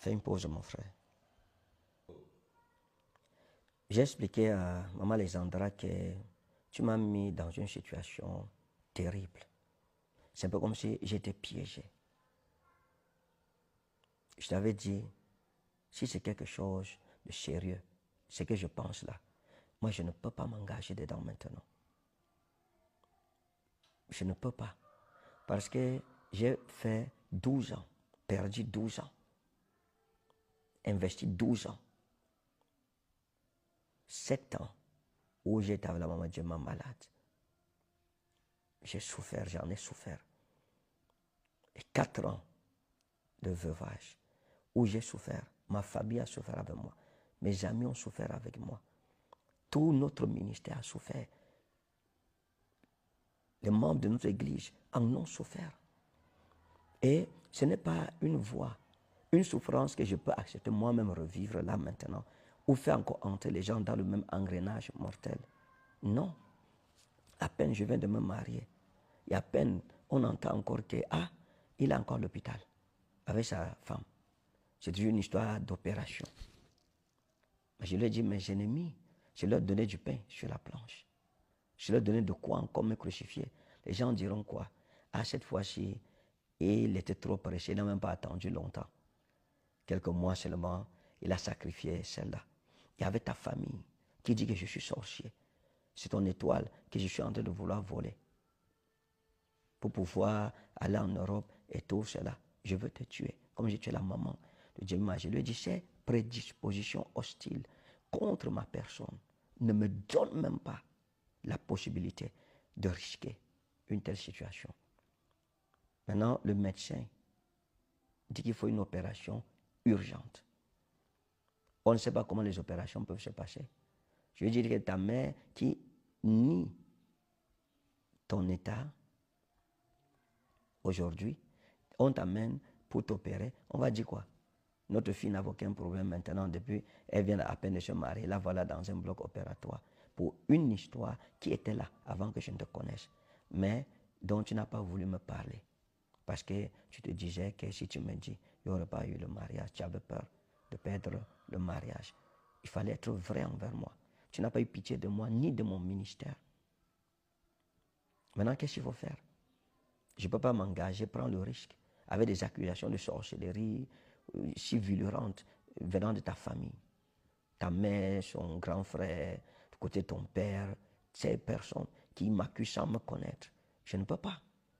Fais une pause, mon frère. J'ai expliqué à Maman Alexandra que tu m'as mis dans une situation terrible. C'est un peu comme si j'étais piégé. Je t'avais dit, si c'est quelque chose de sérieux, ce que je pense là, moi je ne peux pas m'engager dedans maintenant. Je ne peux pas. Parce que j'ai fait 12 ans, perdu 12 ans, investi 12 ans, 7 ans où j'étais avec la maman de ma malade. J'ai souffert, j'en ai souffert. Et 4 ans de veuvage où j'ai souffert. Ma famille a souffert avec moi. Mes amis ont souffert avec moi. Tout notre ministère a souffert. Les membres de notre église en ont souffert. Et ce n'est pas une voie, une souffrance que je peux accepter moi-même revivre là maintenant, ou faire encore entrer les gens dans le même engrenage mortel. Non. À peine je viens de me marier, et à peine on entend encore que, il est encore à l'hôpital avec sa femme. C'est une histoire d'opération. Je lui ai dit, mes ennemis, je leur donnais du pain sur la planche. Je leur donnais de quoi encore me crucifier. Les gens diront quoi? Cette fois-ci, il était trop pressé, il n'a même pas attendu longtemps. Quelques mois seulement, il a sacrifié celle-là. Il y avait ta famille qui dit que je suis sorcier. C'est ton étoile que je suis en train de vouloir voler. Pour pouvoir aller en Europe et tout cela. Je veux te tuer. Comme j'ai tué la maman de Jemima, je lui ai dit, ces prédispositions hostiles contre ma personne ne me donnent même pas la possibilité de risquer une telle situation. Maintenant, le médecin dit qu'il faut une opération urgente. On ne sait pas comment les opérations peuvent se passer. Je veux dire que ta mère qui nie ton état, aujourd'hui, on t'amène pour t'opérer, on va dire quoi? Notre fille n'a aucun problème maintenant, depuis elle vient à peine de se marier, la voilà dans un bloc opératoire pour une histoire qui était là avant que je ne te connaisse, mais dont tu n'as pas voulu me parler. Parce que tu te disais que si tu me dis, il n'y aurait pas eu le mariage, tu avais peur de perdre le mariage. Il fallait être vrai envers moi. Tu n'as pas eu pitié de moi ni de mon ministère. Maintenant, qu'est-ce qu'il faut faire? Je ne peux pas m'engager, prendre le risque avec des accusations de sorcellerie si violentes venant de ta famille. Ta mère, son grand frère, du côté de ton père, ces personnes qui m'accusent sans me connaître. Je ne peux pas.